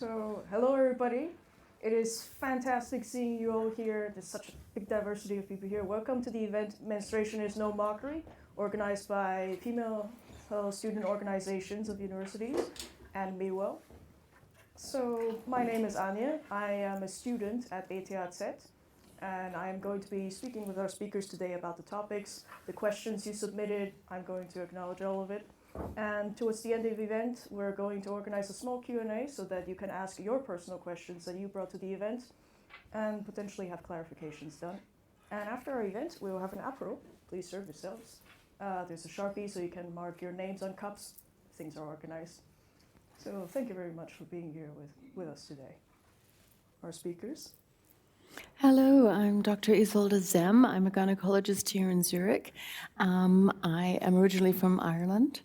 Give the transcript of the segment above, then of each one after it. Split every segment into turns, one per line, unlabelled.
So, hello everybody. It is fantastic seeing you all here. There's such a big diversity of people here. Welcome to the event Menstruation is No Mockery, organized by female student organizations of universities and MeWell. So, my name is Anya. I am a student at VSETH, and I am going to be speaking with our speakers today about the topics, the questions you submitted. I'm going to acknowledge all of it. And towards the end of the event, we're going to organize a small Q&A so that you can ask your personal questions that you brought to the event and potentially have clarifications done. And after our event, we will have an apéro. Please serve yourselves. There's a Sharpie so you can mark your names on cups. Things are organized. So thank you very much for being here with us today. Our speakers.
Hello, I'm Dr. Isolde Semm. I'm a gynecologist here in Zurich. I am originally from Ireland,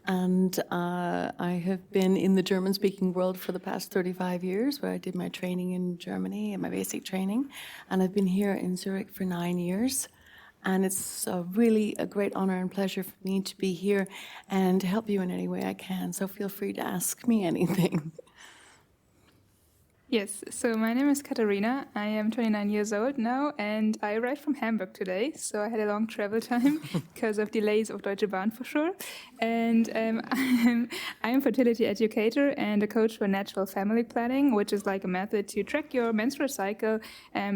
and I have been in the German-speaking world for the past 35 years, where I did my training in Germany and my basic training, and I've been here in Zurich for 9 years. And it's really a great honor and pleasure for me to be here and to help you in any way I can, so feel free to ask me anything.
Yes, so my name is Katharina. I am 29 years old now, and I arrived from Hamburg today, so I had a long travel time because of delays of Deutsche Bahn for sure. And I'm a fertility educator and a coach for natural family planning, which is like a method to track your menstrual cycle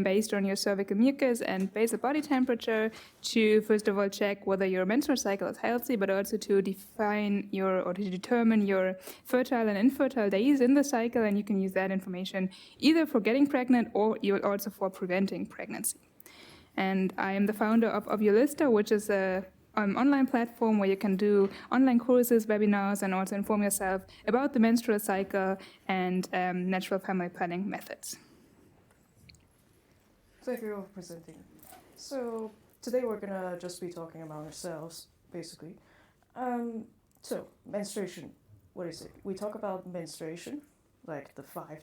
based on your cervical mucus and basal body temperature to, first of all, check whether your menstrual cycle is healthy, but also to define or to determine your fertile and infertile days in the cycle, and you can use that information either for getting pregnant or also for preventing pregnancy. And I am the founder of Ovulista, which is an online platform where you can do online courses, webinars, and also inform yourself about the menstrual cycle and natural family planning methods.
Thank you for presenting. So today we're going to just be talking about ourselves, basically. So menstruation, what is it? We talk about menstruation, like the 5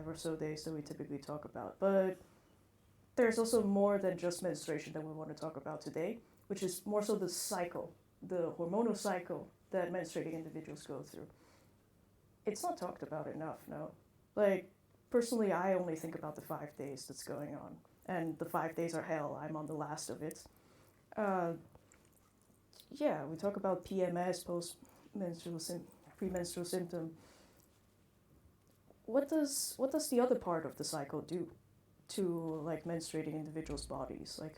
or so days that we typically talk about. But there's also more than just menstruation that we want to talk about today, which is more so the cycle, the hormonal cycle that menstruating individuals go through. It's not talked about enough, no. Like, personally, I only think about the 5 days that's going on. And the 5 days are hell. I'm on the last of it. We talk about PMS, premenstrual symptom. What does the other part of the cycle do to like menstruating individuals' bodies? Like,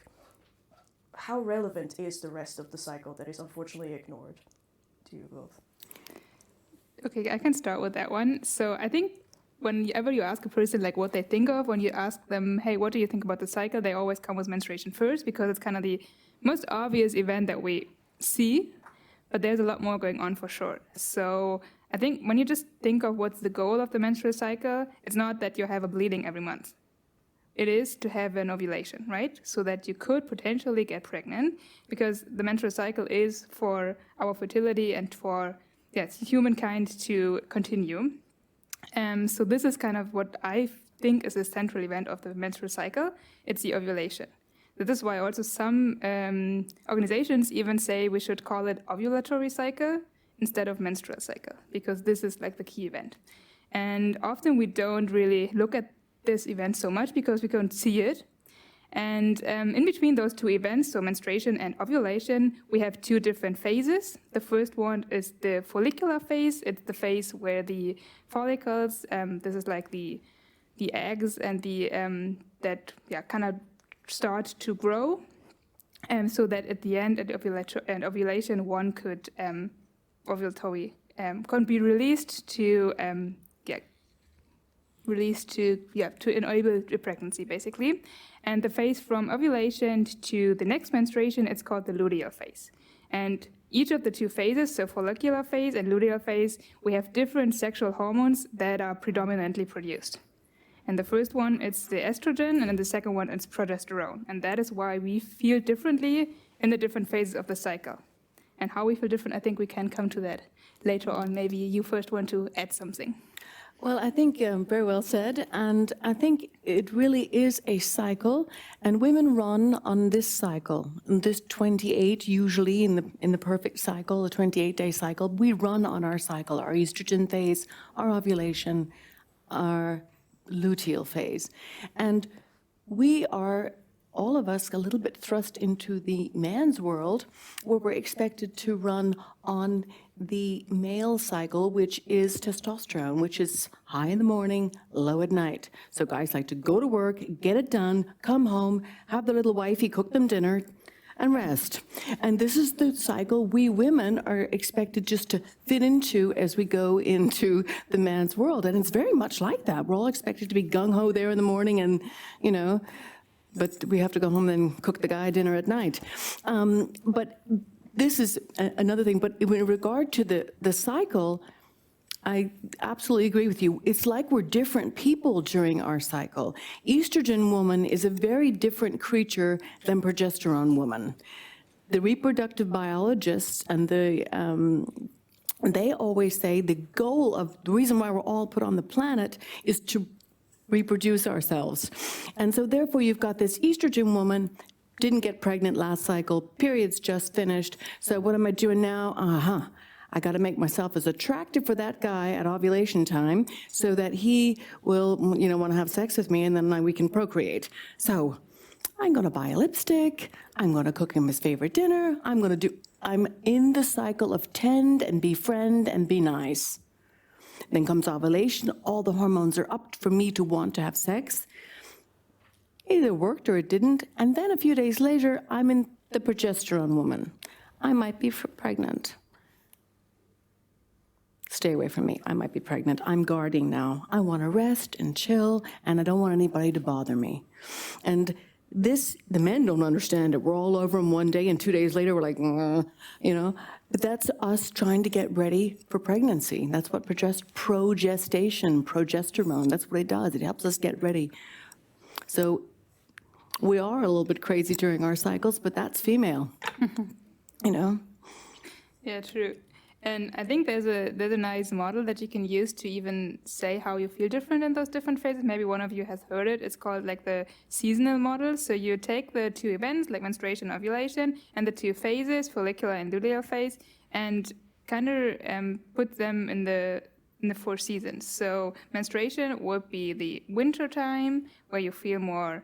how relevant is the rest of the cycle that is unfortunately ignored to you both?
Okay, I can start with that one. So I think whenever you ask a person like what they think of, when you ask them, hey, what do you think about the cycle? They always come with menstruation first because it's kind of the most obvious event that we see, but there's a lot more going on for sure. So I think when you just think of what's the goal of the menstrual cycle, it's not that you have a bleeding every month. It is to have an ovulation, right? So that you could potentially get pregnant, because the menstrual cycle is for our fertility and for humankind to continue. So this is kind of what I think is the central event of the menstrual cycle. It's the ovulation. This is why also some organizations even say we should call it ovulatory cycle instead of menstrual cycle, because this is like the key event. And often we don't really look at this event so much because we can't see it. And in between those two events, so menstruation and ovulation, we have two different phases. The first one is the follicular phase. It's the phase where the follicles, this is like the eggs and the kind of start to grow, so that at the end at ovulation one could ovulatory can be released to enable the pregnancy basically. And the phase from ovulation to the next menstruation, it's called the luteal phase. And each of the two phases, so follicular phase and luteal phase, we have different sexual hormones that are predominantly produced. And the first one, it's the estrogen, and then the second one, it's progesterone. And that is why we feel differently in the different phases of the cycle. And how we feel different, I think we can come to that later on. Maybe you first want to add something.
Well, I think very well said, and I think it really is a cycle, and women run on this cycle, this 28 usually in the perfect cycle, the 28-day cycle. We run on our cycle, our estrogen phase, our ovulation, our luteal phase. And we are, all of us, a little bit thrust into the man's world, where we're expected to run on the male cycle, which is testosterone, which is high in the morning, low at night. So guys like to go to work, get it done, come home, have the little wifey cook them dinner, and rest. And this is the cycle we women are expected just to fit into as we go into the man's world. And it's very much like that. We're all expected to be gung-ho there in the morning and, you know, but we have to go home and cook the guy dinner at night. But this is another thing. But in regard to the cycle, I absolutely agree with you. It's like we're different people during our cycle. Estrogen woman is a very different creature than progesterone woman. The reproductive biologists and they always say the goal of the reason why we're all put on the planet is to reproduce ourselves. And so therefore you've got this estrogen woman, didn't get pregnant last cycle, period's just finished. So what am I doing now? I got to make myself as attractive for that guy at ovulation time so that he will, you know, want to have sex with me, and then we can procreate. So I'm going to buy a lipstick. I'm going to cook him his favorite dinner. I'm in the cycle of tend and befriend and be nice. Then comes ovulation. All the hormones are up for me to want to have sex. It either worked or it didn't. And then a few days later, I'm in the progesterone woman. I might be pregnant. Stay away from me. I might be pregnant. I'm guarding now. I want to rest and chill, and I don't want anybody to bother me. And this, the men don't understand it. We're all over them one day, and 2 days later, we're like, you know. But that's us trying to get ready for pregnancy. That's what progestation, progesterone, that's what it does. It helps us get ready. So we are a little bit crazy during our cycles, but that's female, you know.
Yeah, true. And I think there's a nice model that you can use to even say how you feel different in those different phases. Maybe one of you has heard it. It's called like the seasonal model. So you take the two events, like menstruation, ovulation, and the two phases, follicular and luteal phase, and kind of put them in the 4 seasons. So menstruation would be the winter time, where you feel more,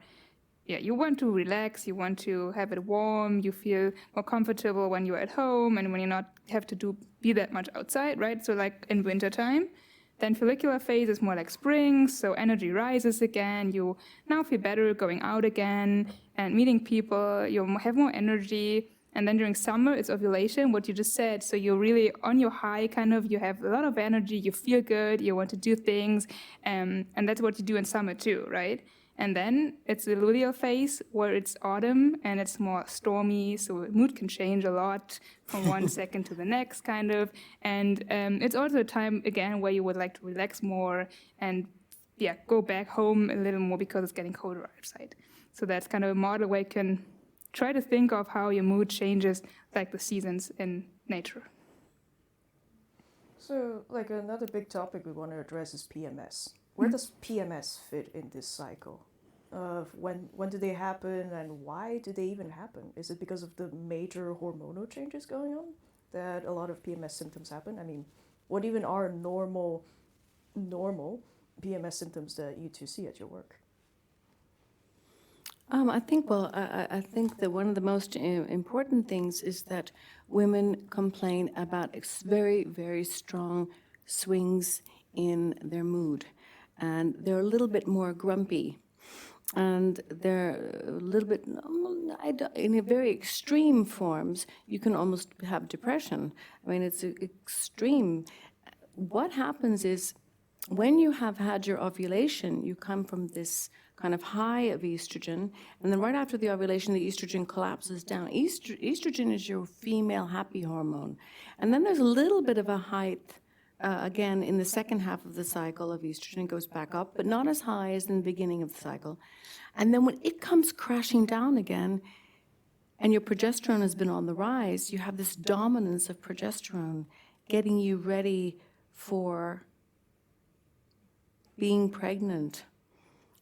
you want to relax, you want to have it warm, you feel more comfortable when you're at home and when you not have to be that much outside, right? So like in winter time. Then follicular phase is more like spring, so energy rises again, you now feel better going out again and meeting people, you have more energy. And then during summer, it's ovulation, what you just said. So you're really on your high, kind of, you have a lot of energy, you feel good, you want to do things, and that's what you do in summer too, right? And then it's the luteal phase, where it's autumn and it's more stormy, so mood can change a lot from one second to the next, kind of. And it's also a time, again, where you would like to relax more and, go back home a little more because it's getting colder outside. So that's kind of a model where you can try to think of how your mood changes, like the seasons in nature.
So, like, another big topic we want to address is PMS. Where does PMS fit in this cycle? When do they happen, and why do they even happen? Is it because of the major hormonal changes going on that a lot of PMS symptoms happen? I mean, what even are normal PMS symptoms that you two see at your work?
I think that one of the most important things is that women complain about very, very strong swings in their mood. And they're a little bit more grumpy. And they're a little bit, in a very extreme forms, you can almost have depression. I mean, it's extreme. What happens is, when you have had your ovulation, you come from this kind of high of estrogen, and then right after the ovulation, the estrogen collapses down. Estrogen is your female happy hormone. And then there's a little bit of a height, again, in the second half of the cycle of estrogen, goes back up, but not as high as in the beginning of the cycle. And then when it comes crashing down again, and your progesterone has been on the rise, you have this dominance of progesterone getting you ready for being pregnant.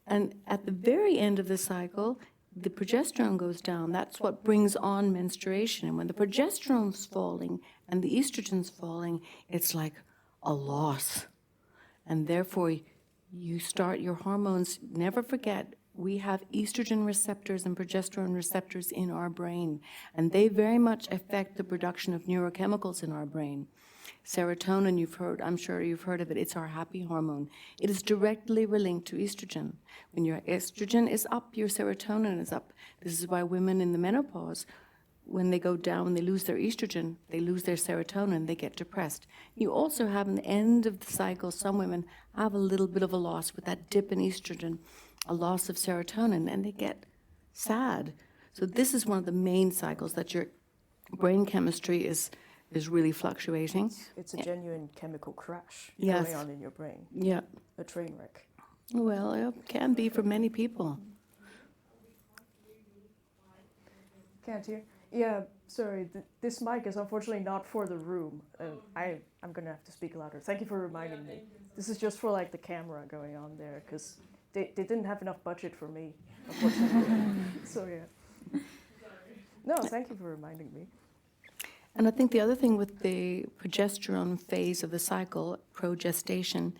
And at the very end of the cycle, the progesterone goes down. That's what brings on menstruation. And when the progesterone's falling and the estrogen's falling, it's like a loss. And therefore, you start your hormones. Never forget, we have estrogen receptors and progesterone receptors in our brain, and they very much affect the production of neurochemicals in our brain. Serotonin, I'm sure you've heard of it, it's our happy hormone. It is directly linked to estrogen. When your estrogen is up, your serotonin is up. This is why women in the menopause, when they go down, when they lose their estrogen, they lose their serotonin, they get depressed. You also have, in the end of the cycle, some women have a little bit of a loss with that dip in estrogen, a loss of serotonin, and they get sad. So this is one of the main cycles, that your brain chemistry is really fluctuating.
It's a genuine chemical crash
Yes.
going on in your brain.
Yeah.
A train wreck.
Well, it can be for many people.
Can't hear? Yeah, sorry. This mic is unfortunately not for the room. I'm going to have to speak louder. Thank you for reminding me. This is just for like the camera going on there, because they didn't have enough budget for me, unfortunately. So yeah. No, thank you for reminding me.
And I think the other thing with the progesterone phase of the cycle, progestation,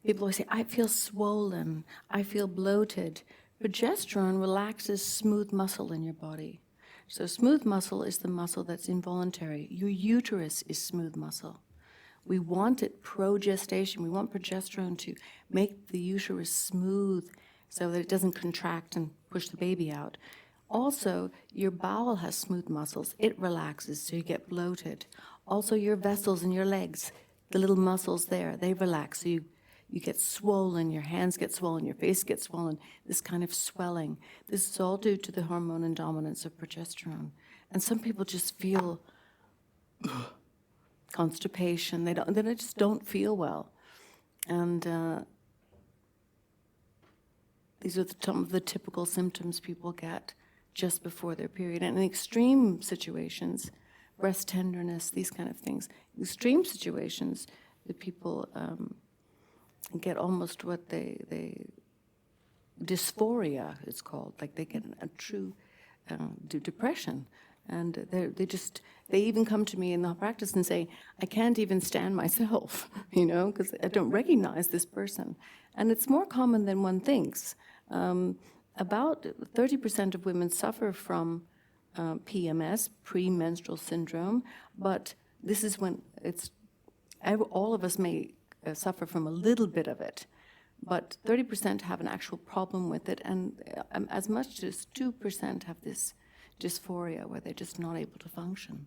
people always say, I feel swollen, I feel bloated. Progesterone relaxes smooth muscle in your body. So smooth muscle is the muscle that's involuntary. Your uterus is smooth muscle. We want it progestation. We want progesterone to make the uterus smooth so that it doesn't contract and push the baby out. Also, your bowel has smooth muscles. It relaxes, so you get bloated. Also, your vessels in your legs, the little muscles there, they relax, so you get swollen, your hands get swollen, your face gets swollen, this kind of swelling. This is all due to the hormone dominance of progesterone. And some people just feel constipation. They just don't feel well. And these are some of the typical symptoms people get just before their period. And in extreme situations, breast tenderness, these kind of things, extreme situations, the people get almost what dysphoria, it's called, like they get a true depression. And they even come to me in the practice and say, I can't even stand myself, because I don't recognize this person. And it's more common than one thinks. About 30% of women suffer from PMS, premenstrual syndrome, but this is when all of us may suffer from a little bit of it, but 30% have an actual problem with it, and as much as 2% have this dysphoria where they're just not able to function.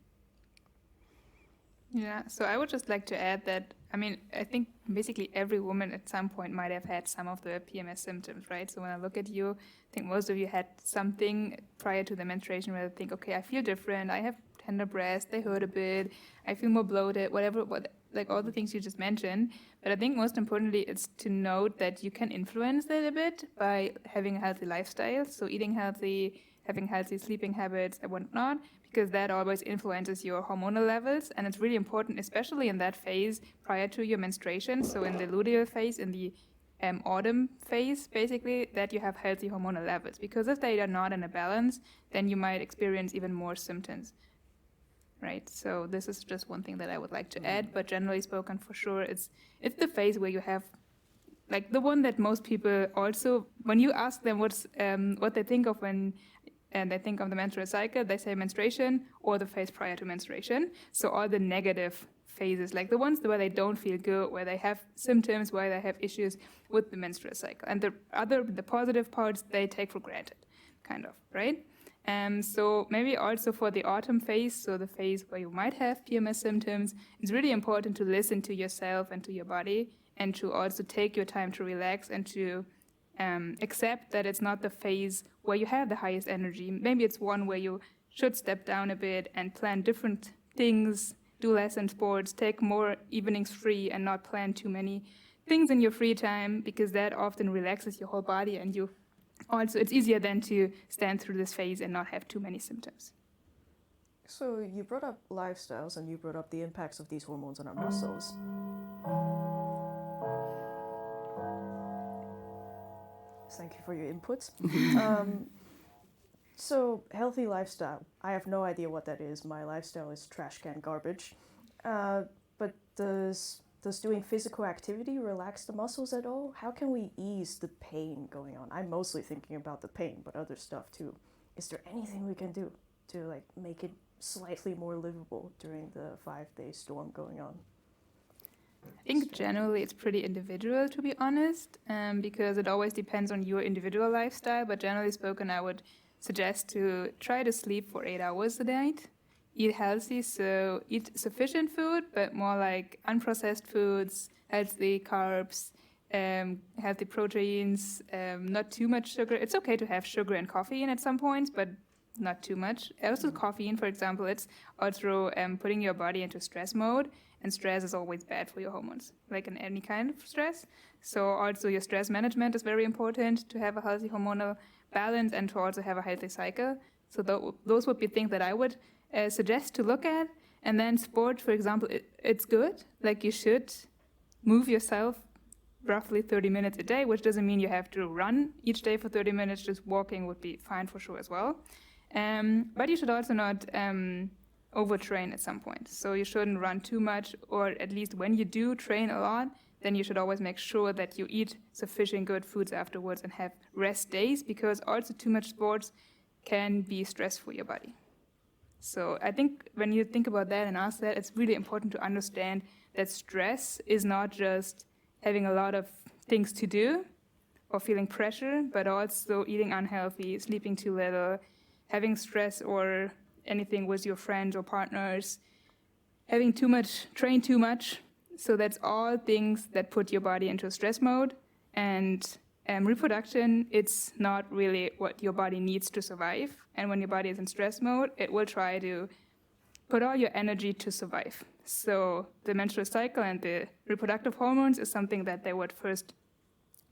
Yeah, so I would just like to add that, I think basically every woman at some point might have had some of the PMS symptoms, right? So when I look at you, I think most of you had something prior to the menstruation where they think, okay, I feel different, I have tender breasts, they hurt a bit, I feel more bloated, like all the things you just mentioned. But I think most importantly, it's to note that you can influence that a bit by having a healthy lifestyle, so eating healthy, having healthy sleeping habits and whatnot, because that always influences your hormonal levels. And it's really important, especially in that phase prior to your menstruation, so in the luteal phase, in the autumn phase, basically, that you have healthy hormonal levels. Because if they are not in a balance, then you might experience even more symptoms, right? So this is just one thing that I would like to add, but generally spoken, for sure, it's the phase where you have, like the one that most people also, when you ask them what they think of when and they think of the menstrual cycle, they say menstruation or the phase prior to menstruation. So all the negative phases, like the ones where they don't feel good, where they have symptoms, where they have issues with the menstrual cycle. And the positive parts, they take for granted, kind of, right? So maybe also for the autumn phase, so the phase where you might have PMS symptoms, it's really important to listen to yourself and to your body, and to also take your time to relax and to accept that it's not the phase where you have the highest energy. Maybe it's one where you should step down a bit and plan different things, do less in sports, take more evenings free, and not plan too many things in your free time, because that often relaxes your whole body, and it's easier then to stand through this phase and not have too many symptoms.
So you brought up lifestyles, and you brought up the impacts of these hormones on our muscles. Thank you for your input. So healthy lifestyle, I have no idea what that is. My lifestyle is trash can garbage. But does does doing physical activity relax the muscles at all? How can we ease the pain going on? I'm mostly thinking about the pain, but other stuff too. Is there anything we can do to like make it slightly more livable during the 5-day storm going on?
I think generally it's pretty individual, to be honest, because it always depends on your individual lifestyle. But generally spoken, I would suggest to try to sleep for 8 hours a night. Eat healthy, so eat sufficient food, but more like unprocessed foods, healthy carbs, healthy proteins, not too much sugar. It's okay to have sugar and caffeine at some points, but not too much. Also, caffeine, for example, it's also putting your body into stress mode, and stress is always bad for your hormones, like in any kind of stress. So also your stress management is very important to have a healthy hormonal balance and to also have a healthy cycle. So those would be things that I would suggest to look at. And then sport, for example, it's good. Like you should move yourself roughly 30 minutes a day, which doesn't mean you have to run each day for 30 minutes. Just walking would be fine for sure as well. But you should also not overtrain at some point. So you shouldn't run too much, or at least when you do train a lot, then you should always make sure that you eat sufficient good foods afterwards and have rest days, because also too much sports can be stress for your body. So I think when you think about that and ask that, it's really important to understand that stress is not just having a lot of things to do or feeling pressure, but also eating unhealthy, sleeping too little, having stress or anything with your friends or partners, having too much, train too much. So that's all things that put your body into stress mode. And reproduction, it's not really what your body needs to survive. And when your body is in stress mode, it will try to put all your energy to survive. So the menstrual cycle and the reproductive hormones is something that they would first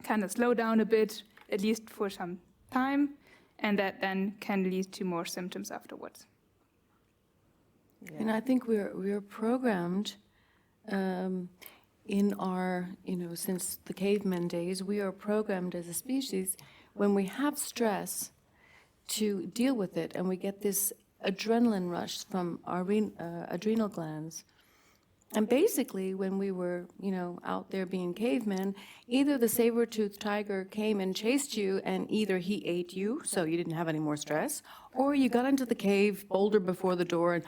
kind of slow down a bit, at least for some time, and that then can lead to more symptoms afterwards.
Yeah.
And I think we're programmed in our, since the caveman days, we are programmed as a species when we have stress to deal with it, and we get this adrenaline rush from our adrenal glands. And basically, when we were, out there being cavemen, either the saber-toothed tiger came and chased you, and either he ate you, so you didn't have any more stress, or you got into the cave, boulder before the door, and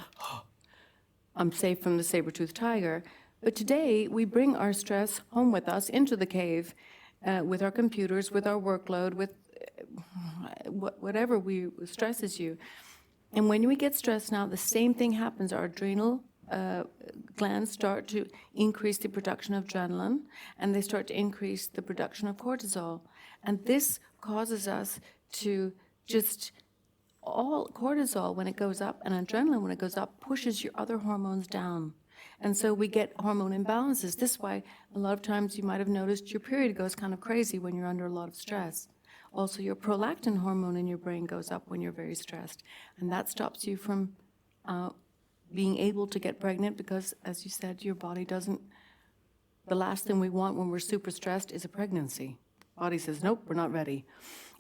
I'm safe from the saber-toothed tiger. But today, we bring our stress home with us into the cave, with our computers, with our workload, with whatever stresses you. And when we get stressed now, the same thing happens. Our adrenal glands start to increase the production of adrenaline, and they start to increase the production of cortisol. And this causes us to all cortisol, when it goes up, and adrenaline, when it goes up, pushes your other hormones down. And so we get hormone imbalances. This is why a lot of times you might have noticed your period goes kind of crazy when you're under a lot of stress. Also, your prolactin hormone in your brain goes up when you're very stressed. And that stops you from being able to get pregnant because, as you said, your body doesn't... The last thing we want when we're super stressed is a pregnancy. Body says, nope, we're not ready.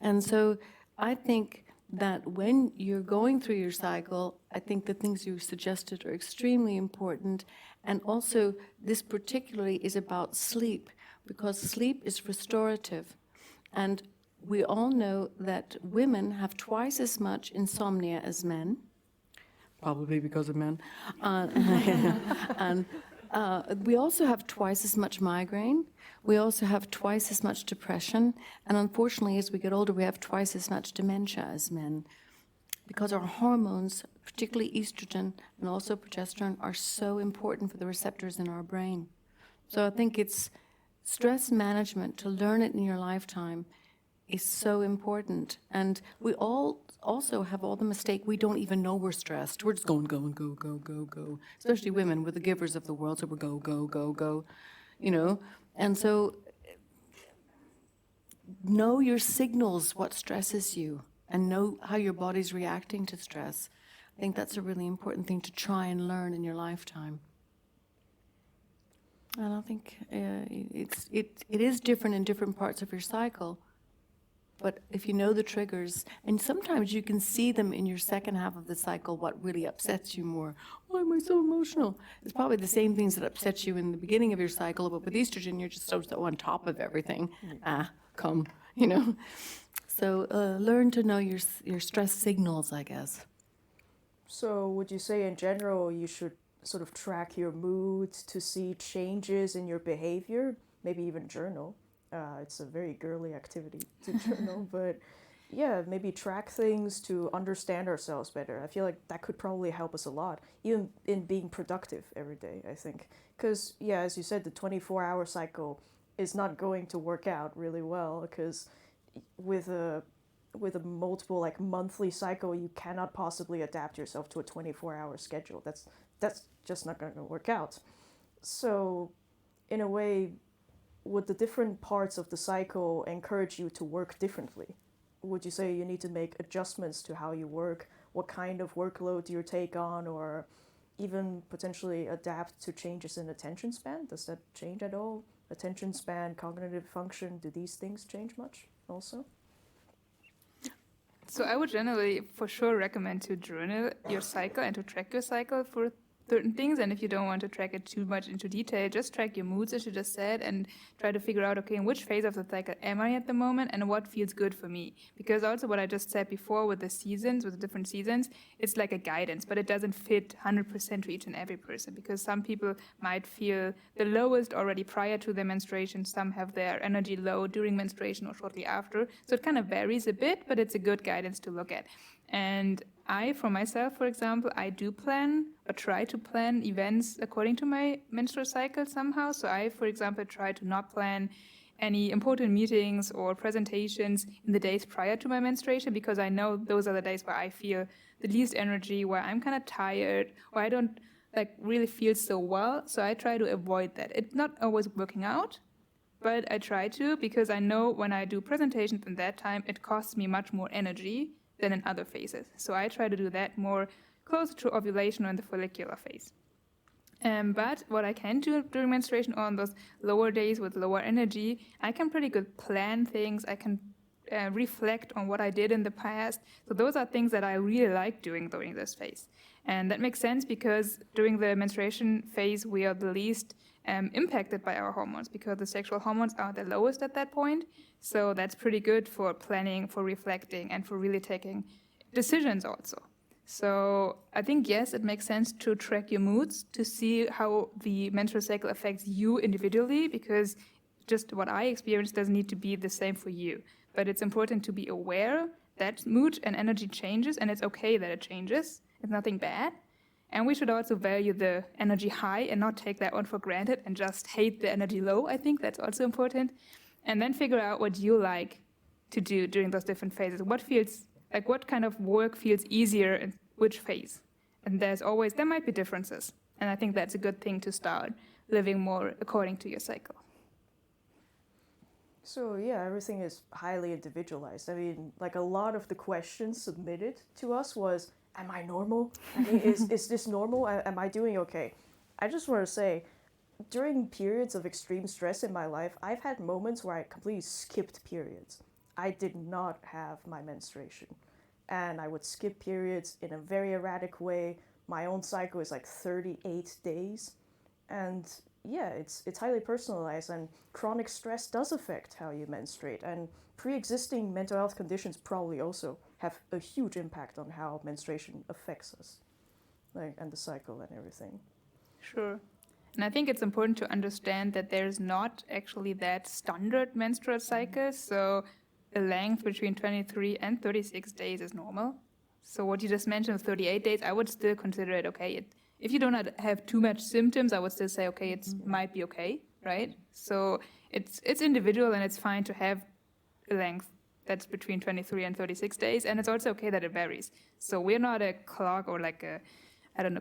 And so I think that when you're going through your cycle, I think the things you suggested are extremely important. And also, this particularly is about sleep, because sleep is restorative. And we all know that women have twice as much insomnia as men, probably because of men. And we also have twice as much migraine. We also have twice as much depression. And unfortunately, as we get older, we have twice as much dementia as men, because our hormones, particularly estrogen and also progesterone, are so important for the receptors in our brain. So I think it's stress management, to learn it in your lifetime, is so important. And we all also have all the mistake. We don't even know we're stressed. We're just going, go, and go, go, go, go. Especially women, we're the givers of the world, so we're go, go, go, go, And so know your signals, what stresses you, and know how your body's reacting to stress. I think that's a really important thing to try and learn in your lifetime. And I think it is different in different parts of your cycle. But if you know the triggers, and sometimes you can see them in your second half of the cycle, what really upsets you more. Why am I so emotional? It's probably the same things that upset you in the beginning of your cycle, but with estrogen, you're just so on top of everything. Come, you know. So learn to know your stress signals, I guess.
So would you say in general you should sort of track your moods to see changes in your behavior? Maybe even journal. It's a very girly activity to journal, but yeah, maybe track things to understand ourselves better. I feel like that could probably help us a lot, even in being productive every day, I think. Because, yeah, as you said, the 24-hour cycle is not going to work out really well because with a multiple like monthly cycle, you cannot possibly adapt yourself to a 24-hour schedule. That's just not going to work out. So, in a way, would the different parts of the cycle encourage you to work differently? Would you say you need to make adjustments to how you work, what kind of workload do you take on, or even potentially adapt to changes in attention span? Does that change at all? Attention span, cognitive function, do these things change much also?
So I would generally, for sure, recommend to journal your cycle and to track your cycle for certain things. And if you don't want to track it too much into detail, just track your moods, as you just said, and try to figure out, okay, in which phase of the cycle am I at the moment and what feels good for me? Because also what I just said before with the seasons, with the different seasons, it's like a guidance, but it doesn't fit 100% to each and every person, because some people might feel the lowest already prior to their menstruation. Some have their energy low during menstruation or shortly after. So it kind of varies a bit, but it's a good guidance to look at. And I, for myself, for example, I do plan or try to plan events according to my menstrual cycle somehow. So I, for example, try to not plan any important meetings or presentations in the days prior to my menstruation, because I know those are the days where I feel the least energy, where I'm kind of tired, or I don't like really feel so well. So I try to avoid that. It's not always working out, but I try to, because I know when I do presentations in that time, it costs me much more energy than in other phases. So I try to do that more closer to ovulation or in the follicular phase. But what I can do during menstruation on those lower days with lower energy, I can pretty good plan things. I can reflect on what I did in the past. So those are things that I really like doing during this phase. And that makes sense because during the menstruation phase, we are the least impacted by our hormones, because the sexual hormones are the lowest at that point. So that's pretty good for planning, for reflecting, and for really taking decisions also. So I think, yes, it makes sense to track your moods, to see how the menstrual cycle affects you individually, because just what I experience doesn't need to be the same for you. But it's important to be aware that mood and energy changes, and it's okay that it changes. It's nothing bad. And we should also value the energy high and not take that one for granted and just hate the energy low. I think that's also important. And then figure out what you like to do during those different phases. What kind of work feels easier in which phase? And there might be differences. And I think that's a good thing to start living more according to your cycle.
So yeah, everything is highly individualized. I mean, like a lot of the questions submitted to us was, am I normal? I mean, is this normal? Am I doing okay? I just want to say, during periods of extreme stress in my life, I've had moments where I completely skipped periods. I did not have my menstruation. And I would skip periods in a very erratic way. My own cycle is like 38 days. And yeah, it's highly personalized, and chronic stress does affect how you menstruate. And pre-existing mental health conditions probably also have a huge impact on how menstruation affects us, and the cycle and everything.
Sure. And I think it's important to understand that there's not actually that standard menstrual cycle. So a length between 23 and 36 days is normal. So what you just mentioned, 38 days, I would still consider it okay. If you don't have too much symptoms, I would still say, okay, it might be okay, right? So it's individual, and it's fine to have a length that's between 23 and 36 days. And it's also okay that it varies. So we're not a clock or like a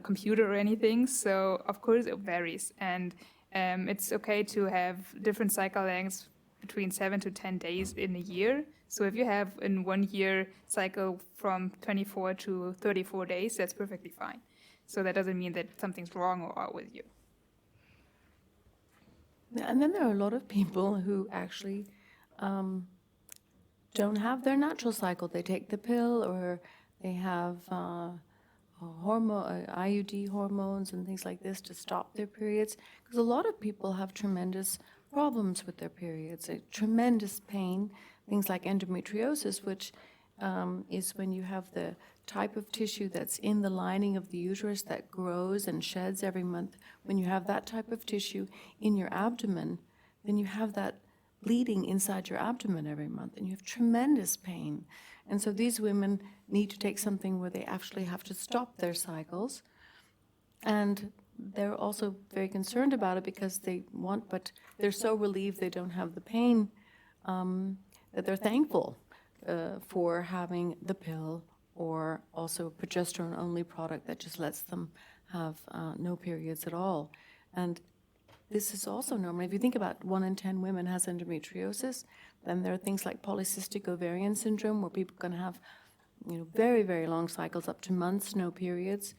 computer or anything. So of course it varies. And it's okay to have different cycle lengths between 7 to 10 days in a year. So if you have in 1 year cycle from 24 to 34 days, that's perfectly fine. So that doesn't mean that something's wrong or out with you.
And then there are a lot of people who actually don't have their natural cycle. They take the pill, or they have IUD hormones and things like this to stop their periods. Because a lot of people have tremendous problems with their periods, tremendous pain, things like endometriosis, which is when you have the type of tissue that's in the lining of the uterus that grows and sheds every month. When you have that type of tissue in your abdomen, then you have that bleeding inside your abdomen every month, and you have tremendous pain. And so these women need to take something where they actually have to stop their cycles. And they're also very concerned about it because they want, but they're so relieved they don't have the pain that they're thankful for having the pill, or also a progesterone-only product that just lets them have no periods at all. And this is also normal. If you think about 1 in 10 women has endometriosis, then there are things like polycystic ovarian syndrome, where people can have, very, very long cycles, up to months, no periods.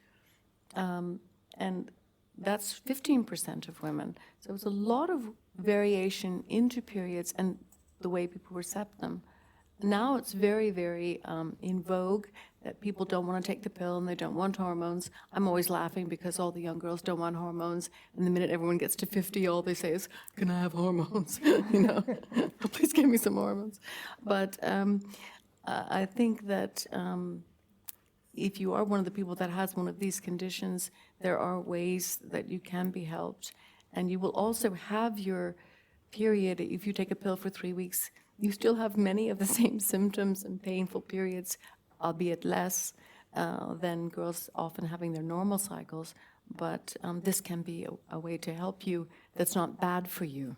And that's 15% of women. So it's a lot of variation into periods and the way people recept them. Now it's very, very in vogue that people don't want to take the pill and they don't want hormones. I'm always laughing because all the young girls don't want hormones, and the minute everyone gets to 50, all they say is, "Can I have hormones?" Please give me some hormones. But I think that if you are one of the people that has one of these conditions, there are ways that you can be helped, and you will also have your period. If you take a pill for 3 weeks, you still have many of the same symptoms and painful periods, albeit less than girls often having their normal cycles. But this can be a way to help you that's not bad for you.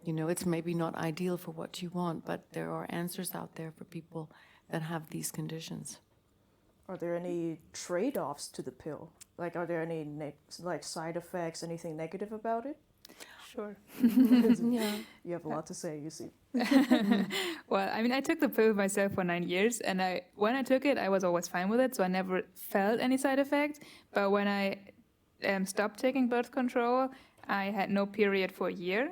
It's maybe not ideal for what you want, but there are answers out there for people that have these conditions.
Are there any trade-offs to the pill? Like, are there any side effects, anything negative about it?
Sure.
Yeah. You have a lot to say, you see.
Well, I took the pill myself for 9 years, and when I took it, I was always fine with it, so I never felt any side effects. But when I stopped taking birth control, I had no period for a year.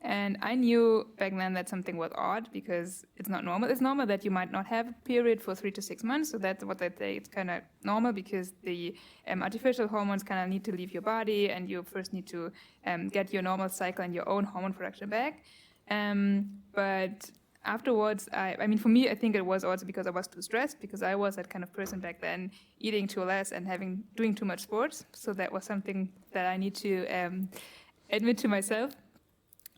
And I knew back then that something was odd, because it's not normal. It's normal that you might not have a period for 3 to 6 months, so that's what they say. It's kind of normal because the artificial hormones kind of need to leave your body, and you first need to get your normal cycle and your own hormone production back. But afterwards, for me, I think it was also because I was too stressed, because I was that kind of person back then, eating too less and doing too much sports. So that was something that I need to admit to myself.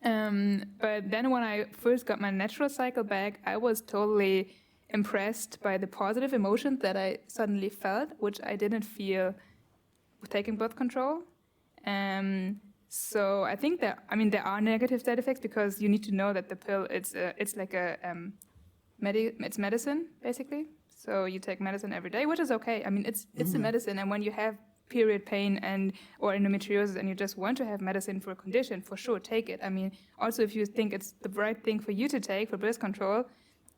But then when I first got my natural cycle back, I was totally impressed by the positive emotions that I suddenly felt, which I didn't feel with taking birth control. So I think that, there are negative side effects, because you need to know that the pill, it's like it's medicine, basically. So you take medicine every day, which is okay. It's a medicine, and when you have period pain or endometriosis and you just want to have medicine for a condition, for sure, take it. Also, if you think it's the right thing for you to take for birth control,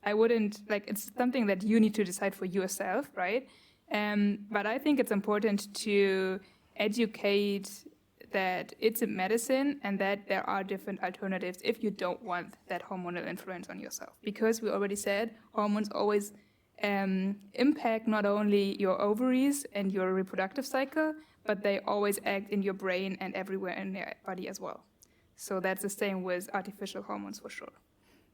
I wouldn't, it's something that you need to decide for yourself, right? But I think it's important to educate that it's a medicine and that there are different alternatives if you don't want that hormonal influence on yourself. Because we already said hormones always impact not only your ovaries and your reproductive cycle, but they always act in your brain and everywhere in your body as well. So that's the same with artificial hormones, for sure.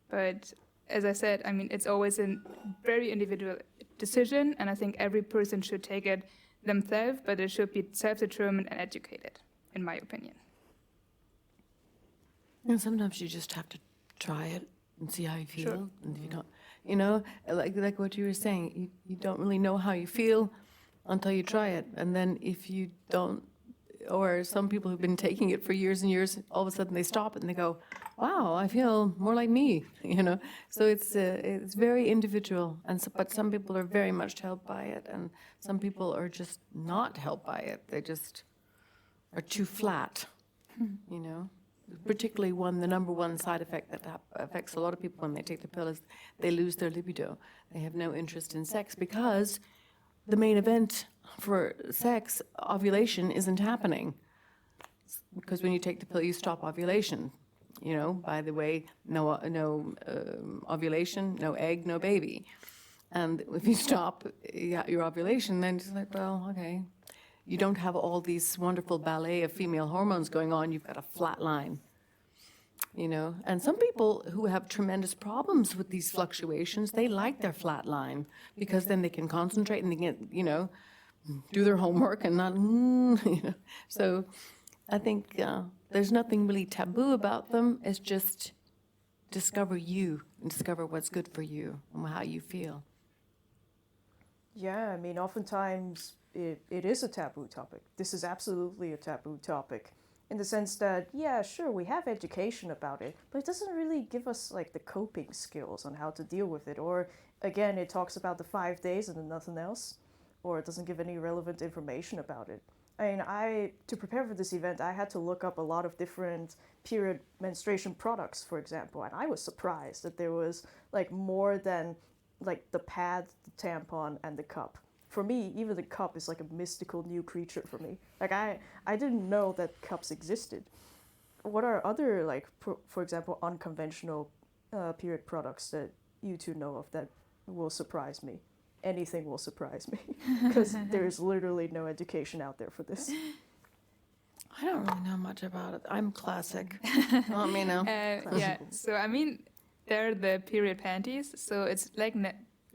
But as I said, it's always a very individual decision, and I think every person should take it themselves, but it should be self-determined and educated, in my opinion.
And sometimes you just have to try it and see how you feel.
Sure.
And if you don't, like what you were saying, you don't really know how you feel until you try it. And then if you don't, or some people who've been taking it for years and years, all of a sudden they stop it and they go, wow, I feel more like me, So it's very individual, but some people are very much helped by it, and some people are just not helped by it. They just are too flat, Particularly the number one side effect that affects a lot of people when they take the pill is they lose their libido. They have no interest in sex because the main event for sex, ovulation, isn't happening. Because when you take the pill, you stop ovulation. You know, by the way, no ovulation, no egg, no baby. And if you stop your ovulation, then it's like, well, okay. You don't have all these wonderful ballet of female hormones going on. You've got a flat line, you know. And some people who have tremendous problems with these fluctuations, they like their flat line because then they can concentrate and they can, you know, do their homework and not, you know. So I think there's nothing really taboo about them. It's just discover you and discover what's good for you and how you feel.
Yeah, I mean, oftentimes it is a taboo topic. This is absolutely a taboo topic in the sense that, yeah, sure, we have education about it, but it doesn't really give us like the coping skills on how to deal with it. Or again, it talks about the 5 days and then nothing else, or it doesn't give any relevant information about it. I mean, to prepare for this event, I had to look up a lot of different period menstruation products, for example, and I was surprised that there was like more than like the pad, the tampon, and the cup. For me, even the cup is like a mystical new creature for me. Like I didn't know that cups existed. What are other like, for example, unconventional period products that you two know of that will surprise me? Anything will surprise me because there's literally no education out there for this.
I don't really know much about it. I'm classic. Let me know.
Yeah, so I mean, they're the period panties, so it's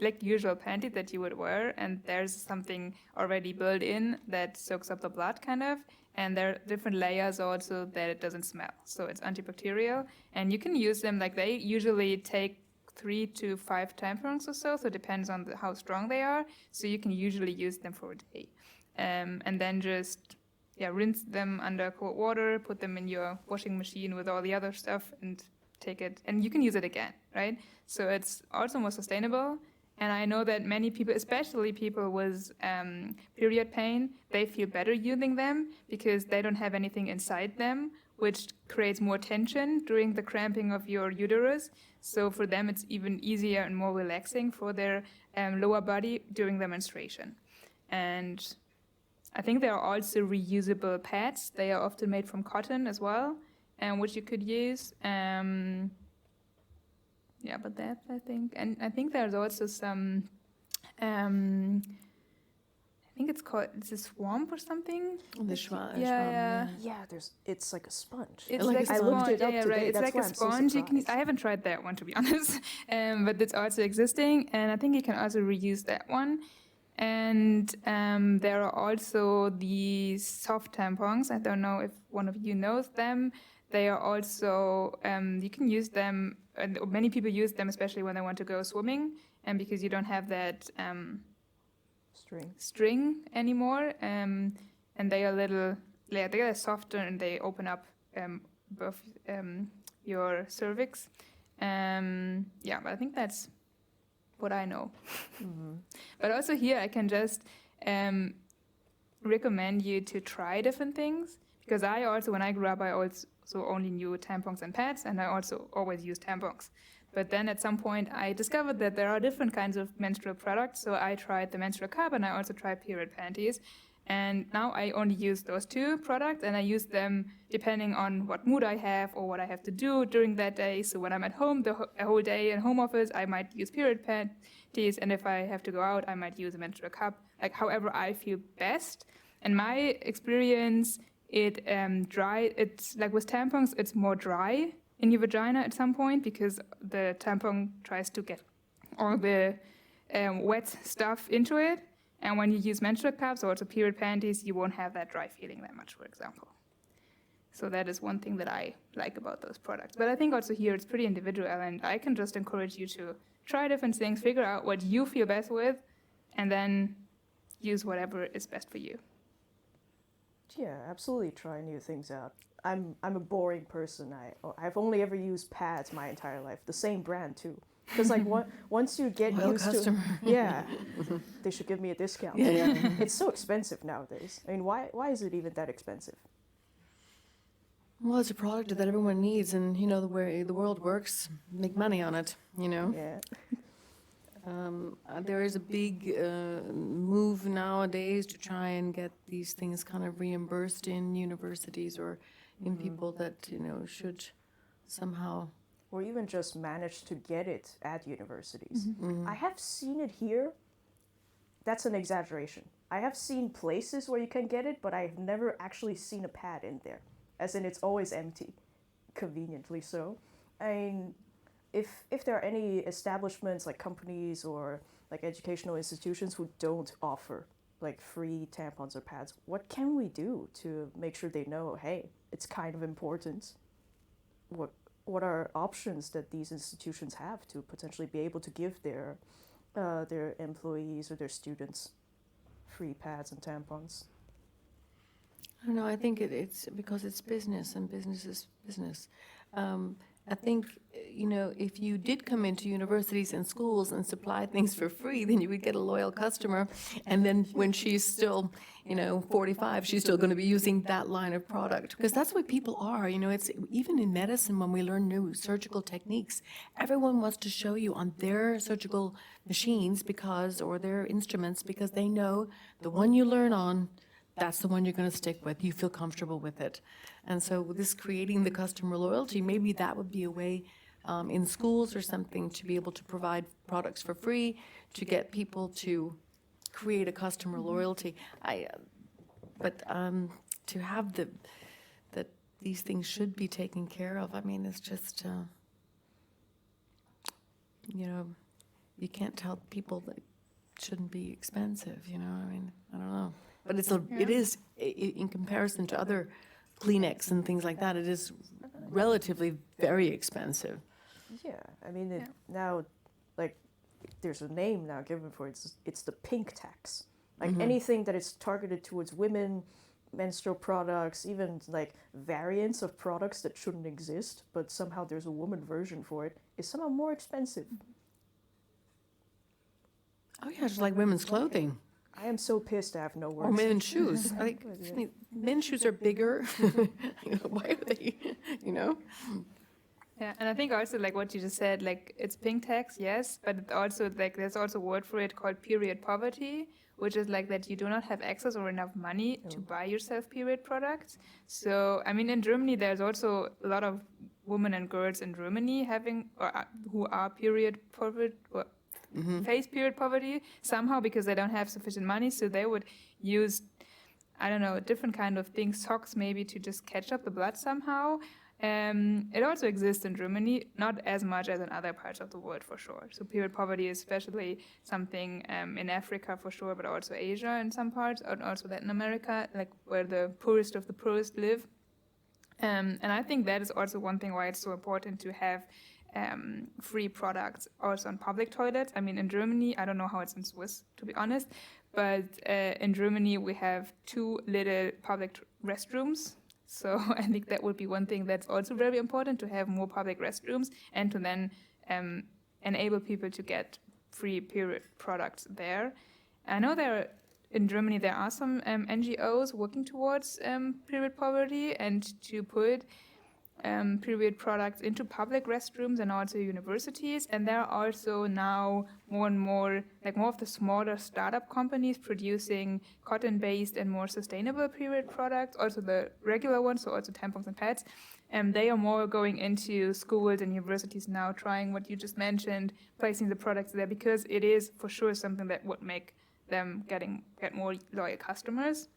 like usual panty that you would wear, and there's something already built in that soaks up the blood, kind of, and there are different layers also that it doesn't smell, so it's antibacterial, and you can use them, like they usually take 3 to 5 tampons or so it depends on how strong they are, so you can usually use them for a day, and then just rinse them under cold water, put them in your washing machine with all the other stuff, and take it, and you can use it again, right? So it's also more sustainable. And I know that many people, especially people with period pain, they feel better using them because they don't have anything inside them, which creates more tension during the cramping of your uterus. So for them, it's even easier and more relaxing for their lower body during the menstruation. And I think there are also reusable pads. They are often made from cotton as well, which you could use. Yeah, but that, I think. And I think there's also some, I think it's a swamp or something.
The swamp.
Yeah.
Yeah, it's like a sponge.
It's
Like
like
a
a
sponge.
sponge.
I looked it up
Yeah,
today.
right. It's
That's
like
why
a
I'm so
sponge.
surprised.
I haven't tried that one, to be honest, but it's also existing, and I think you can also reuse that one. And there are also the soft tampons. I don't know if one of you knows them. They are also, you can use them, and many people use them, especially when they want to go swimming, and because you don't have that string anymore, and they are they are softer, and they open up above your cervix. But I think that's what I know. Mm-hmm. But also here I can just recommend you to try different things, because I also, when I grew up, I also only knew tampons and pads, and I also always used tampons. But then at some point I discovered that there are different kinds of menstrual products, so I tried the menstrual cup and I also tried period panties. And now I only use those 2 products, and I use them depending on what mood I have or what I have to do during that day. So when I'm at home a whole day in home office, I might use period panties, and if I have to go out, I might use a menstrual cup, like however I feel best. And my experience, it's like with tampons, it's more dry in your vagina at some point because the tampon tries to get all the wet stuff into it. And when you use menstrual cups or also period panties, you won't have that dry feeling that much, for example. So that is one thing that I like about those products. But I think also here it's pretty individual, and I can just encourage you to try different things, figure out what you feel best with, and then use whatever is best for you.
Yeah, absolutely try new things out. I'm a boring person. I've only ever used pads my entire life, the same brand too. Because like once you get used
customer.
to, they should give me a discount.
Yeah.
It's so expensive nowadays. I mean, why is it even that expensive?
Well, it's a product that everyone needs, and you know the way the world works, make money on it. You know.
Yeah.
There is a big move nowadays to try and get these things kind of reimbursed in universities or in people that should somehow.
Or even just manage to get it at universities. I have seen it here. That's an exaggeration. I have seen places where you can get it, but I've never actually seen a pad in there. As in, it's always empty, conveniently so. I mean, if there are any establishments like companies or like educational institutions who don't offer like free tampons or pads, what can we do to make sure they know, hey, it's kind of important? What are options that these institutions have to potentially be able to give their employees or their students free pads and tampons?
I don't know. I think it's because it's business, and business is business. I think, if you did come into universities and schools and supply things for free, then you would get a loyal customer. And then when she's still, 45, she's still going to be using that line of product. Because that's what people are. It's even in medicine when we learn new surgical techniques, everyone wants to show you on their surgical machines or their instruments because they know the one you learn on, that's the one you're going to stick with. You feel comfortable with it. And so this creating the customer loyalty, maybe that would be a way in schools or something to be able to provide products for free, to get people to create a customer loyalty. But to have that these things should be taken care of, I mean, it's just, you can't tell people that it shouldn't be expensive, I mean, I don't know. But it is, in comparison to other Kleenex and things like that, it is relatively very expensive.
Yeah, I mean, now, like, there's a name now given for it. It's the pink tax. Like, anything that is targeted towards women, menstrual products, even, like, variants of products that shouldn't exist, but somehow there's a woman version for it, is somehow more expensive.
Oh, yeah, just like women's clothing.
I am so pissed I have no words.
Or men's shoes. Men's shoes are bigger. Why are they,
Yeah, and I think also like what you just said, like it's pink tax, yes, but it's also like there's also a word for it called period poverty, which is like that you do not have access or enough money to buy yourself period products. So I mean, in Germany, there's also a lot of women and girls in Germany who are period poverty or face period poverty somehow because they don't have sufficient money, so they would use, I don't know, a different kind of thing, socks maybe, to just catch up the blood somehow. It also exists in Germany, not as much as in other parts of the world for sure. So period poverty is especially something in Africa for sure, but also Asia in some parts, and also Latin America, like where the poorest of the poorest live. And I think that is also one thing why it's so important to have free products also on public toilets. I mean, in Germany, I don't know how it's in Swiss, to be honest, but in Germany we have 2 little public restrooms. So I think that would be one thing that's also very important, to have more public restrooms and to then enable people to get free period products there. I know in Germany there are some NGOs working towards period poverty and to put period products into public restrooms and also universities. And there are also now more and more, like more of the smaller startup companies producing cotton-based and more sustainable period products, also the regular ones, so also tampons and pads. And they are more going into schools and universities now, trying what you just mentioned, placing the products there, because it is for sure something that would make them get more loyal customers.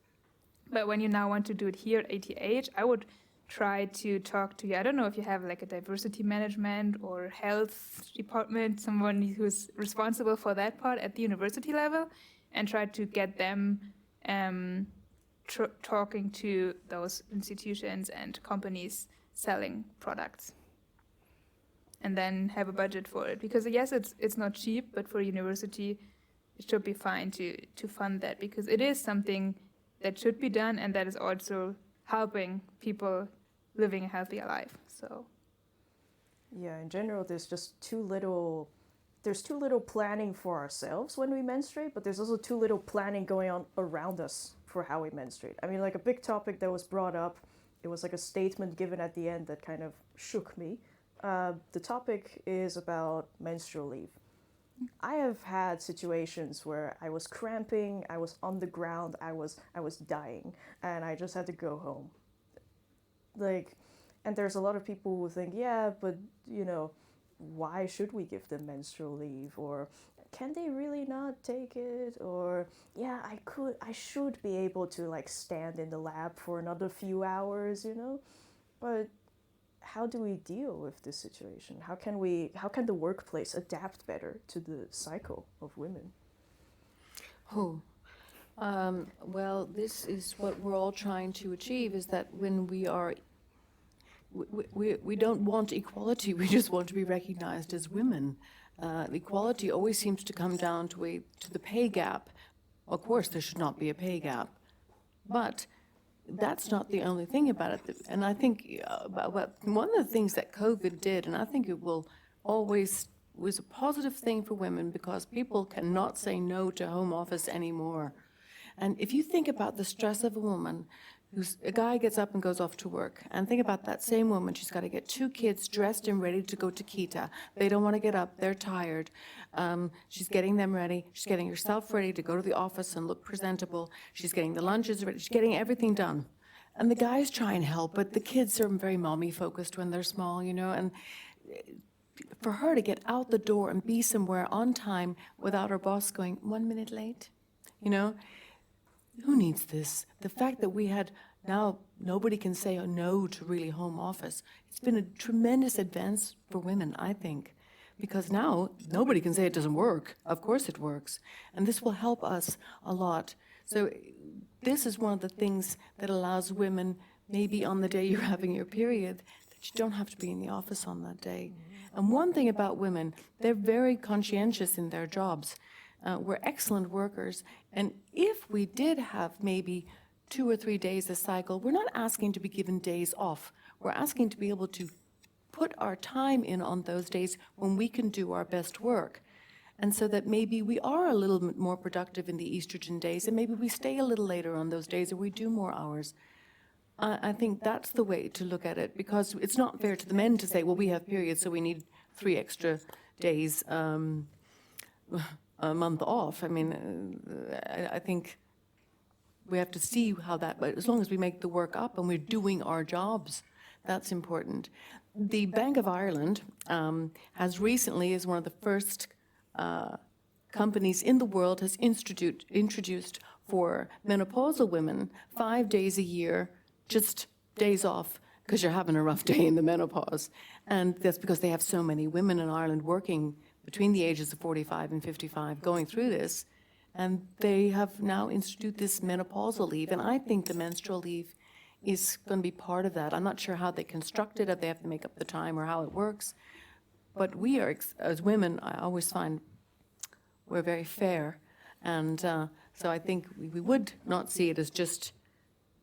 But when you now want to do it here at ATH, I would try to talk to you. I don't know if you have like a diversity management or health department, someone who's responsible for that part at the university level, and try to get them talking to those institutions and companies selling products. And then have a budget for it. Because yes, it's not cheap, but for a university, it should be fine to fund that, because it is something that should be done, and that is also helping people living a healthier life. So
yeah, in general, there's too little planning for ourselves when we menstruate, but there's also too little planning going on around us for how we menstruate. I mean, like a big topic that was brought up, it was like a statement given at the end that kind of shook me. The topic is about menstrual leave. I have had situations where I was cramping, I was on the ground, I was dying, and I just had to go home. Like, And there's a lot of people who think, yeah, but why should we give them menstrual leave? Or can they really not take it? Or yeah, I should be able to like stand in the lab for another few hours, But how do we deal with this situation? How can the workplace adapt better to the cycle of women?
Well, this is what we're all trying to achieve, is that when we don't want equality, we just want to be recognized as women. Equality always seems to come down to the pay gap. Of course, there should not be a pay gap, but that's not the only thing about it. And I think one of the things that COVID did, and I think it will always was a positive thing for women, because people cannot say no to home office anymore. And if you think about the stress of a woman, a guy gets up and goes off to work, and think about that same woman, she's got to get 2 kids dressed and ready to go to Kita. They don't want to get up, they're tired. She's getting them ready, she's getting herself ready to go to the office and look presentable, she's getting the lunches ready, she's getting everything done. And the guys try and help, but the kids are very mommy focused when they're small, and for her to get out the door and be somewhere on time without her boss going 1 minute late, who needs this? The fact that we had now nobody can say no to really home office. It's been a tremendous advance for women, I think, because now nobody can say it doesn't work. Of course it works. And this will help us a lot. So this is one of the things that allows women, maybe on the day you're having your period, that you don't have to be in the office on that day. And one thing about women, they're very conscientious in their jobs. We're excellent workers, and if we did have maybe 2 or 3 days a cycle, we're not asking to be given days off. We're asking to be able to put our time in on those days when we can do our best work. And so that maybe we are a little bit more productive in the estrogen days, and maybe we stay a little later on those days, or we do more hours. I think that's the way to look at it, because it's not fair to the men to say, well, we have periods, so we need 3 extra days a month off. I mean, I think we have to see how that, but as long as we make the work up and we're doing our jobs, that's important. The Bank of Ireland has recently, as one of the first companies in the world, has introduced for menopausal women 5 days a year, just days off, because you're having a rough day in the menopause. And that's because they have so many women in Ireland working between the ages of 45 and 55 going through this, and they have now instituted this menopausal leave, and I think the menstrual leave is going to be part of that. I'm not sure how they construct it, if they have to make up the time or how it works, but we are, as women, I always find we're very fair, and so I think we would not see it as just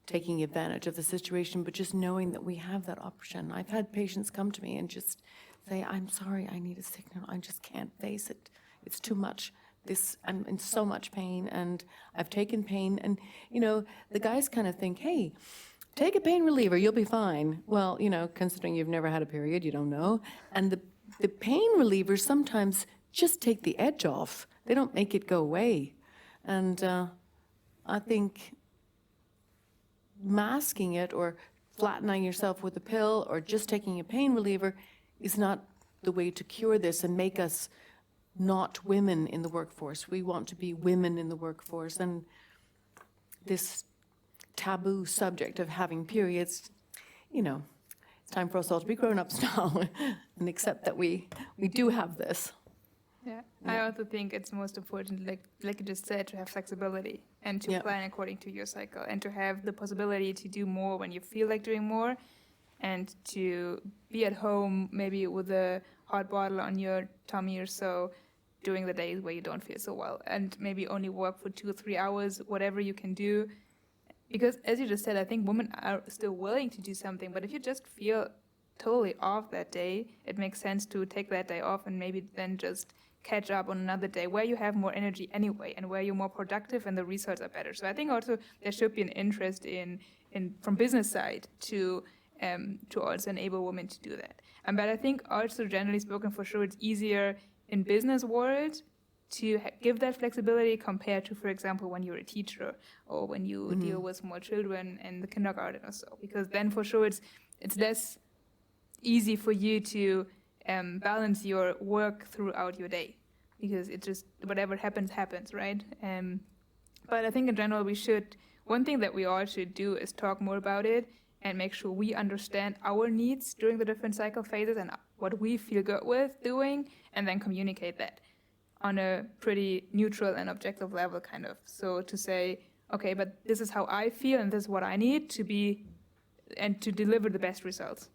taking advantage of the situation, but just knowing that we have that option. I've had patients come to me and just say, I'm sorry, I need a signal, I just can't face it. It's too much. I'm in so much pain, and I've taken pain. And, the guys kind of think, hey, take a pain reliever, you'll be fine. Well, considering you've never had a period, you don't know. And the pain relievers sometimes just take the edge off. They don't make it go away. And I think masking it or flattening yourself with a pill or just taking a pain reliever is not the way to cure this and make us not women in the workforce. We want to be women in the workforce, and this taboo subject of having periods, it's time for us all to be grown-ups now and accept that we do have this.
Yeah, I also think it's most important, like you just said, to have flexibility and to plan according to your cycle, and to have the possibility to do more when you feel like doing more, and to be at home maybe with a hot bottle on your tummy or so during the days where you don't feel so well, and maybe only work for 2 or 3 hours, whatever you can do. Because as you just said, I think women are still willing to do something, but if you just feel totally off that day, it makes sense to take that day off and maybe then just catch up on another day where you have more energy anyway and where you're more productive and the results are better. So I think also there should be an interest in from business side to also enable women to do that. But I think also generally spoken, for sure, it's easier in business world to give that flexibility compared to, for example, when you're a teacher or when you deal with small children in the kindergarten or so, because then for sure it's less easy for you to balance your work throughout your day, because it just, whatever happens, right? But I think in general one thing that we all should do is talk more about it and make sure we understand our needs during the different cycle phases and what we feel good with doing, and then communicate that on a pretty neutral and objective level, kind of. So to say, okay, but this is how I feel and this is what I need to be and to deliver the best results.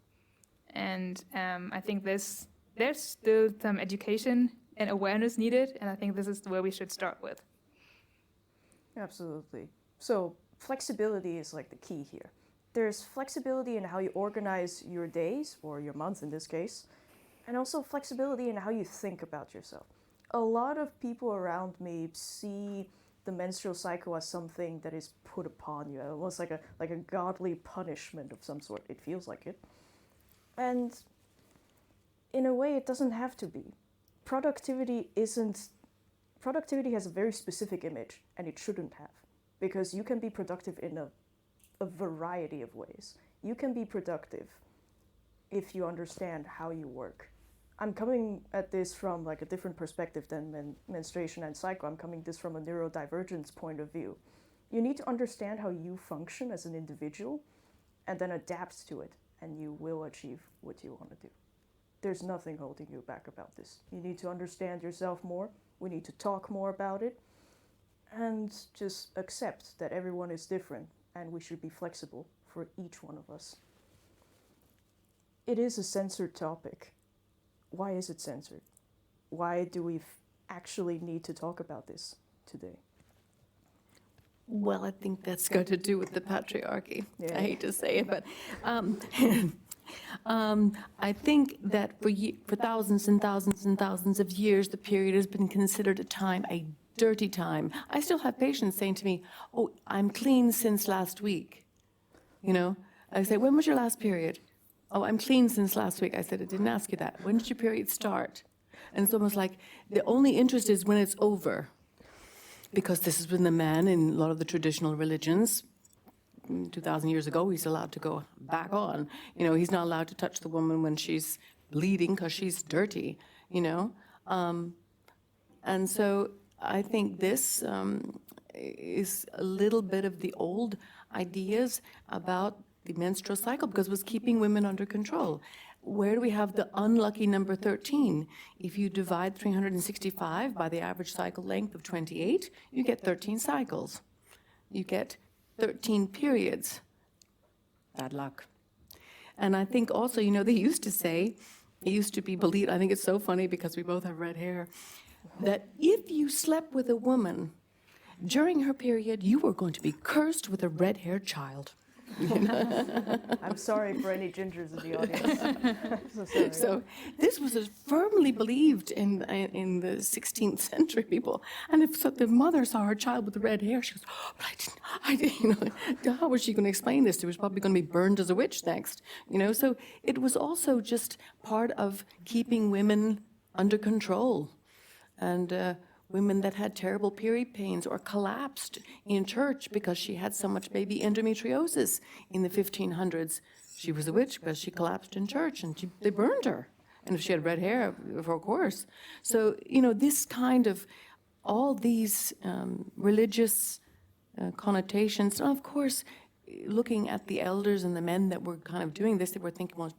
And I think there's still some education and awareness needed, and I think this is where we should start with.
Absolutely. So flexibility is like the key here. There's flexibility in how you organize your days, or your month in this case, and also flexibility in how you think about yourself. A lot of people around me see the menstrual cycle as something that is put upon you, almost like a godly punishment of some sort. It feels like it. And in a way, it doesn't have to be. Productivity has a very specific image, and it shouldn't have, because you can be productive in a variety of ways. You can be productive if you understand how you work. I'm coming at this from like a different perspective than menstruation and cycle. I'm coming this from a neurodivergence point of view. You need to understand how you function as an individual and then adapt to it, and you will achieve what you want to do. There's nothing holding you back about this. You need to understand yourself more. We need to talk more about it, and just accept that everyone is different and we should be flexible for each one of us. It is a censored topic. Why is it censored? Why do we actually need to talk about this today?
Well, I think that's got to do with the patriarchy.
Yeah.
I hate to say it, but I think that for thousands and thousands and thousands of years, the period has been considered a dirty time. I still have patients saying to me, "Oh, I'm clean since last week." You know, I say, "When was your last period?" "Oh, I'm clean since last week." I said, "I didn't ask you that. When did your period start?" And it's almost like the only interest is when it's over. Because this has been the man in a lot of the traditional religions. 2,000 years ago, he's allowed to go back on. You know, he's not allowed to touch the woman when she's bleeding because she's dirty, you know. And so I think this is a little bit of the old ideas about the menstrual cycle, because it was keeping women under control. Where do we have the unlucky number 13? If you divide 365 by the average cycle length of 28, you get 13 cycles. You get 13 periods. Bad luck. And I think also, you know, they used to say, it used to be believed, I think it's so funny because we both have red hair, that if you slept with a woman during her period, you were going to be cursed with a red-haired child.
I'm sorry for any gingers in the audience.
So this was firmly believed in the 16th century people. And if the mother saw her child with the red hair, she goes, "Oh, but I didn't, you know, how was she going to explain this? She was probably going to be burned as a witch next, you know." So it was also just part of keeping women under control. And women that had terrible period pains or collapsed in church because she had so much baby endometriosis in the 1500s. She was a witch because she collapsed in church, and they burned her. And if she had red hair, of course. So, you know, this kind of, all these religious connotations, and of course, looking at the elders and the men that were kind of doing this, they were thinking, well,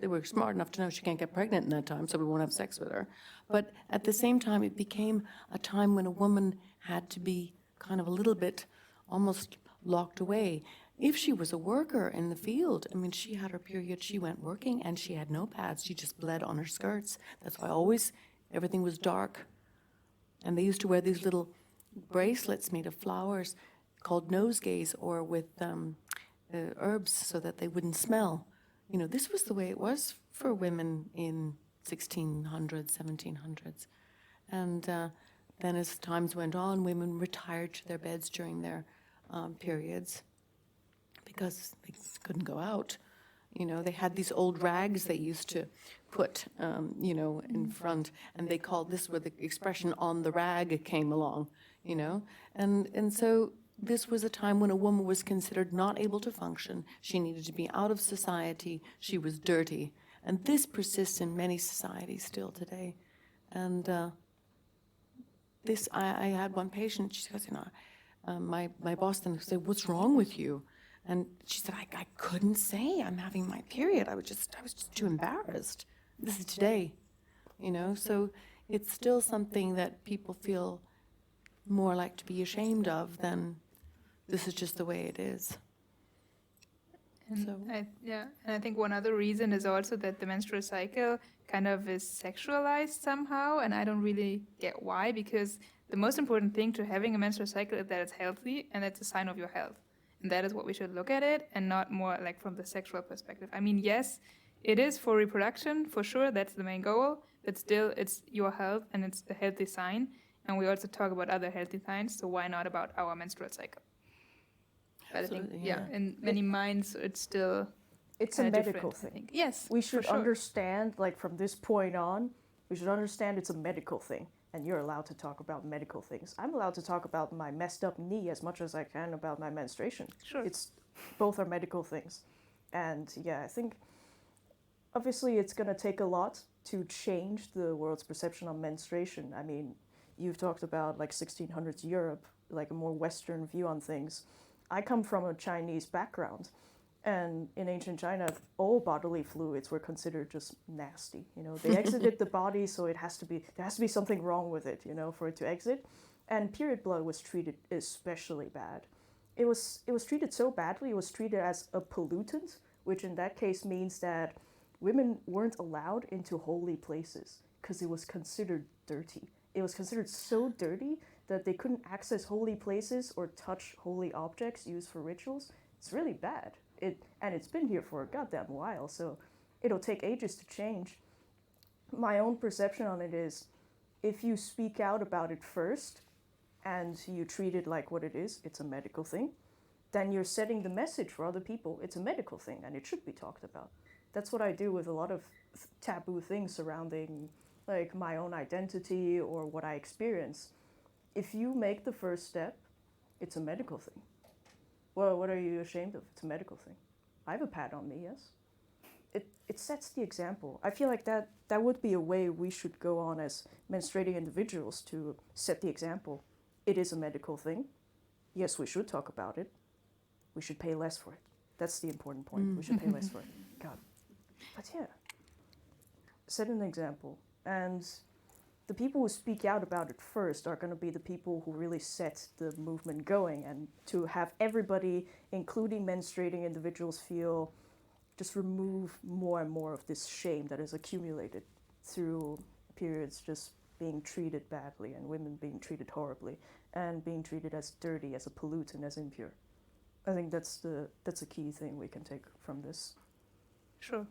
they were smart enough to know she can't get pregnant in that time, so we won't have sex with her. But at the same time, it became a time when a woman had to be kind of a little bit almost locked away. If she was a worker in the field, I mean, she had her period, she went working, and she had no pads, she just bled on her skirts. That's why always everything was dark. And they used to wear these little bracelets made of flowers called nosegays, or with herbs so that they wouldn't smell. You know, this was the way it was for women in 1600s, 1700s. And then as times went on, women retired to their beds during their periods because they couldn't go out. You know, they had these old rags they used to put, you know, in front, and they called this where the expression "on the rag" came along, you know. And so this was a time when a woman was considered not able to function. She needed to be out of society. She was dirty. And this persists in many societies still today. And I had one patient, she goes, my boss then said, "What's wrong with you?" And she said, I couldn't say I'm having my period. I was just too embarrassed. This is today, so it's still something that people feel more like to be ashamed of than this is just the way it is.
And
So.
and I think one other reason is also that the menstrual cycle kind of is sexualized somehow, and I don't really get why, because the most important thing to having a menstrual cycle is that it's healthy and it's a sign of your health. And that is what we should look at it, and not more like from the sexual perspective. I mean, yes, it is for reproduction, for sure, that's the main goal, but still it's your health and it's a healthy sign. And we also talk about other healthy signs, so why not about our menstrual cycle? But
Absolutely,
I think, in many minds, it's still
It's a
kinda
medical
different, I
thing.
think. Yes,
We should
for sure.
understand, like from this point on, we should understand it's a medical thing. And you're allowed to talk about medical things. I'm allowed to talk about my messed up knee as much as I can about my menstruation.
Sure.
Both are medical things. And yeah, I think obviously it's going to take a lot to change the world's perception on menstruation. I mean, you've talked about like 1600s Europe, like a more Western view on things. I come from a Chinese background, and in ancient China, all bodily fluids were considered just nasty. They exited the body, so there has to be something wrong with it, for it to exit. And period blood was treated especially bad. It was treated so badly. It was treated as a pollutant, which in that case means that women weren't allowed into holy places because it was considered dirty. It was considered so dirty that they couldn't access holy places or touch holy objects used for rituals. It's really bad. And it's been here for a goddamn while, so it'll take ages to change. My own perception on it is, if you speak out about it first and you treat it like what it is, it's a medical thing, then you're setting the message for other people. It's a medical thing and it should be talked about. That's what I do with a lot of taboo things surrounding like my own identity or what I experience. If you make the first step, it's a medical thing. Well, what are you ashamed of? It's a medical thing. I have a pad on me, yes. It sets the example. I feel like that would be a way we should go on as menstruating individuals to set the example. It is a medical thing. Yes, we should talk about it. We should pay less for it. That's the important point. We should pay less for it. God. But yeah, set an example. And the people who speak out about it first are going to be the people who really set the movement going, and to have everybody, including menstruating individuals, feel just remove more and more of this shame that is accumulated through periods just being treated badly and women being treated horribly and being treated as dirty, as a pollutant, as impure. I think that's a key thing we can take from this.
Sure.